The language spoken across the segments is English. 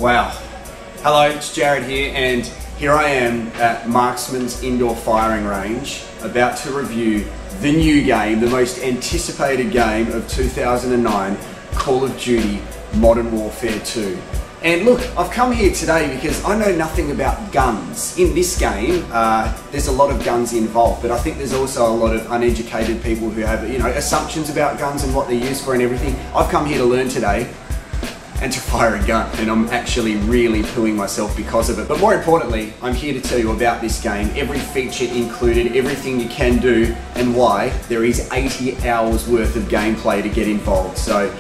Wow. Hello, it's Jarrod here, and here I am at Marksman's Indoor Firing Range, about to review the new game, the most anticipated game of 2009, Call of Duty Modern Warfare 2. And look, I've come here today because I know nothing about guns. In this game, there's a lot of guns involved, but I think there's also a lot of uneducated people who have, assumptions about guns and what they're used for and everything. I've come here to learn today and to fire a gun, and I'm actually really pooing myself because of it. But more importantly, I'm here to tell you about this game, every feature included, everything you can do, and why there is 80 hours worth of gameplay to get involved. So,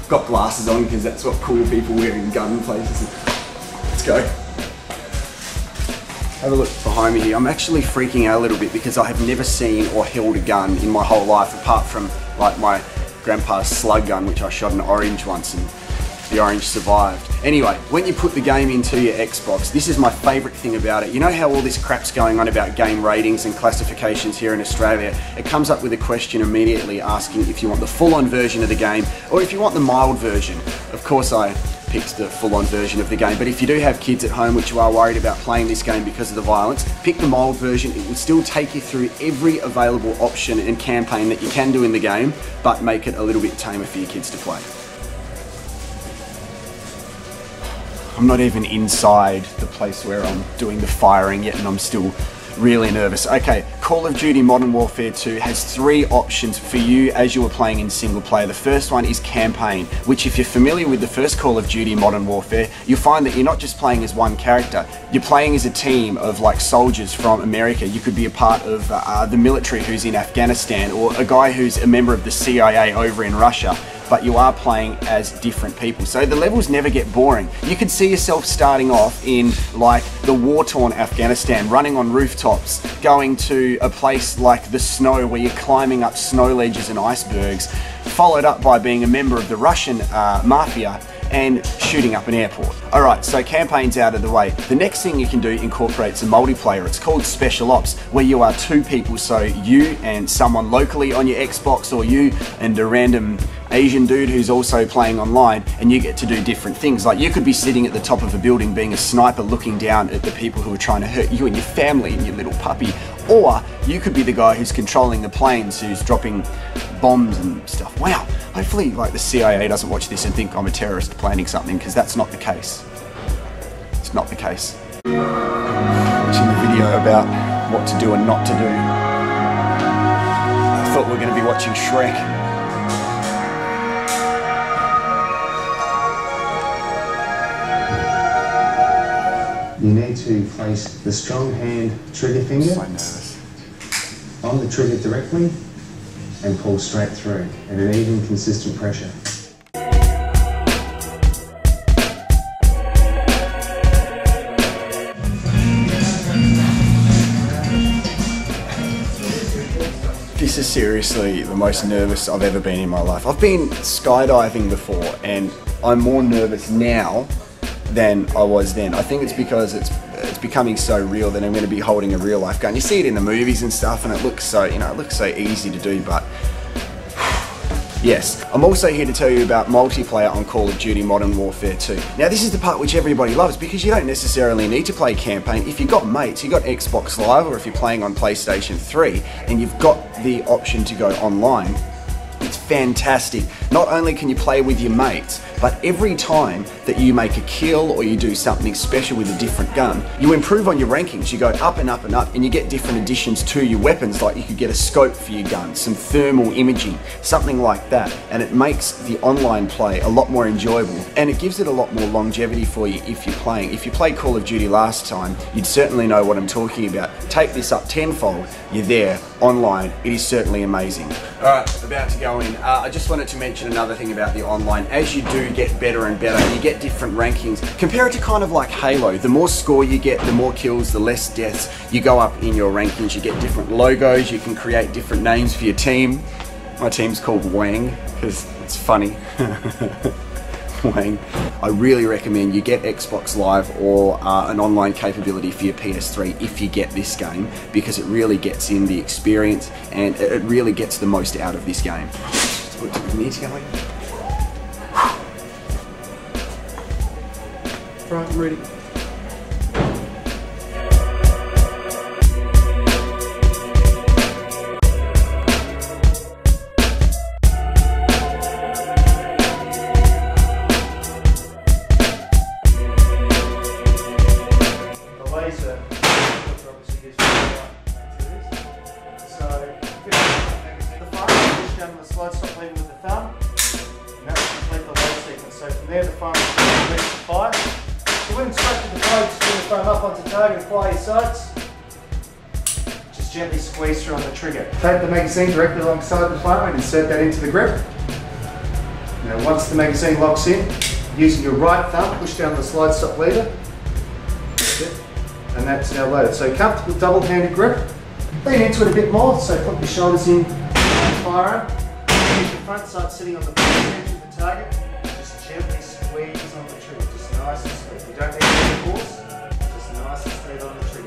got glasses on because that's what cool people wear in gun places. Let's go. Have a look behind me here. I'm actually freaking out a little bit because I have never seen or held a gun in my whole life, apart from like my grandpa's slug gun, which I shot an orange once and the orange survived. Anyway, when you put the game into your Xbox, this is my favourite thing about it. You know how all this crap's going on about game ratings and classifications here in Australia? It comes up with a question immediately asking if you want the full-on version of the game or if you want the mild version. Of course I picked the full-on version of the game, but if you do have kids at home which you are worried about playing this game because of the violence, pick the mild version. It will still take you through every available option and campaign that you can do in the game, but make it a little bit tamer for your kids to play. I'm not even inside the place where I'm doing the firing yet, and I'm still really nervous. Okay, Call of Duty Modern Warfare 2 has 3 options for you as you are playing in single player. The first one is campaign, which if you're familiar with the first Call of Duty Modern Warfare, you'll find that you're not just playing as one character, you're playing as a team of like soldiers from America. You could be a part of the military who's in Afghanistan, or a guy who's a member of the CIA over in Russia, but you are playing as different people. So the levels never get boring. You could see yourself starting off in like the war-torn Afghanistan, running on rooftops, going to a place like the snow where you're climbing up snow ledges and icebergs, followed up by being a member of the Russian mafia and shooting up an airport. Alright, so campaign's out of the way. The next thing you can do incorporates a multiplayer. It's called Special Ops, where you are 2 people, so you and someone locally on your Xbox, or you and a random Asian dude who's also playing online, and you get to do different things. Like you could be sitting at the top of a building being a sniper looking down at the people who are trying to hurt you and your family and your little puppy, or you could be the guy who's controlling the planes, who's dropping bombs and stuff. Wow, hopefully like the CIA doesn't watch this and think I'm a terrorist planning something, because that's not the case. It's not the case. Watching the video about what to do and not to do. I thought we were going to be watching Shrek. You need to place the strong hand trigger finger on the trigger directly and pull straight through at an even, consistent pressure. This is seriously the most nervous I've ever been in my life. I've been skydiving before and I'm more nervous now than I was then. I think it's because it's becoming so real that I'm going to be holding a real life gun. You see it in the movies and stuff and it looks so, it looks so easy to do, but yes. I'm also here to tell you about multiplayer on Call of Duty Modern Warfare 2. Now this is the part which everybody loves, because you don't necessarily need to play campaign. If you've got mates, you've got Xbox Live, or if you're playing on PlayStation 3 and you've got the option to go online, it's fantastic. Not only can you play with your mates, but every time that you make a kill or you do something special with a different gun, you improve on your rankings. You go up and up and up, and you get different additions to your weapons, like you could get a scope for your gun, some thermal imaging, something like that, and it makes the online play a lot more enjoyable, and it gives it a lot more longevity for you if you're playing. If you played Call of Duty last time, you'd certainly know what I'm talking about. Take this up tenfold, you're there, online. It is certainly amazing. Alright, about to go in. I just wanted to mention another thing about the online. As you do get better and better, you get different rankings. Compare it to kind of like Halo. The more score you get, the more kills, the less deaths. You go up in your rankings, you get different logos, you can create different names for your team. My team's called Wang, because it's funny. Wang. I really recommend you get Xbox Live or an online capability for your PS3 if you get this game, because it really gets in the experience and it really gets the most out of this game. Let's put the knees going. Right, I'm ready. The laser obviously gives me the light to this. So, the fire, push down on the slide stop lever with the thumb, and that will complete the load sequence. So from there the farm will reach the fire. So when instructed to fire, just bring the farm up onto target and fire your sights. Just gently squeeze through on the trigger. Take the magazine directly alongside the farm and insert that into the grip. Now once the magazine locks in, using your right thumb, push down the slide stop lever. That's it. And that's now loaded. So comfortable double-handed grip. Lean into it a bit more, so put your shoulders in the firearm. Use your front sight sitting on the edge of the target. Just gently squeeze on the trigger, just nice and sweet. You don't need any force, just nice and straight on the trigger.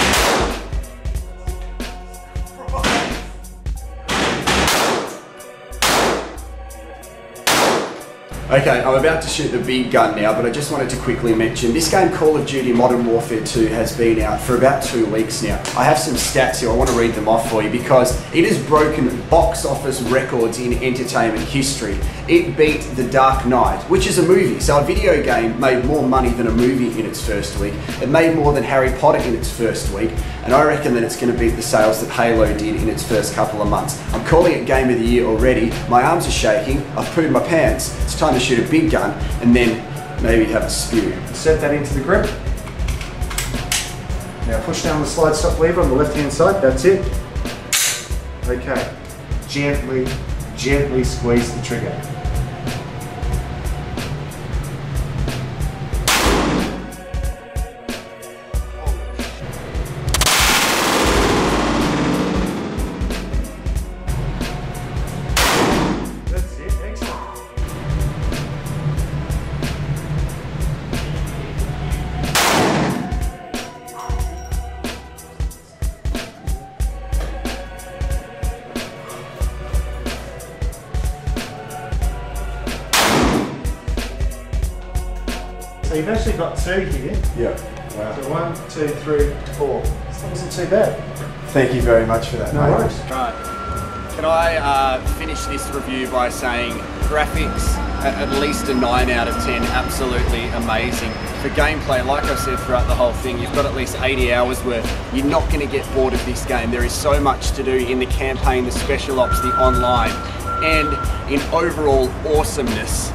Okay, I'm about to shoot the big gun now, but I just wanted to quickly mention this game, Call of Duty Modern Warfare 2, has been out for about 2 weeks now. I have some stats here, I want to read them off for you because it has broken box office records in entertainment history. It beat The Dark Knight, which is a movie, so a video game made more money than a movie in its first week. It made more than Harry Potter in its first week, and I reckon that it's going to beat the sales that Halo did in its first couple of months. I'm calling it Game of the Year already, my arms are shaking, I've pooed my pants, it's time to shoot a big gun and then maybe have a spew. Set that into the grip. Now push down the slide stop lever on the left hand side, that's it. Okay, gently squeeze the trigger. That's it, excellent. So you've actually got 2 here. Yeah. Wow. So 1, 2, 3, 4. This wasn't too bad. Thank you very much for that, No mate. worries. Right. Can I finish this review by saying graphics at least a 9 out of 10, absolutely amazing. For gameplay, like I said throughout the whole thing, you've got at least 80 hours worth. You're not going to get bored of this game. There is so much to do in the campaign, the special ops, the online, and in overall awesomeness.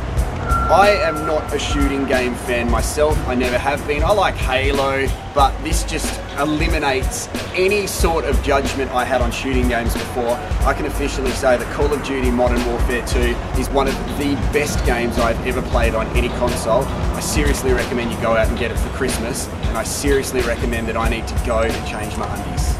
I am not a shooting game fan myself, I never have been. I like Halo, but this just eliminates any sort of judgment I had on shooting games before. I can officially say that Call of Duty Modern Warfare 2 is one of the best games I've ever played on any console. I seriously recommend you go out and get it for Christmas, and I seriously recommend that I need to go and change my undies.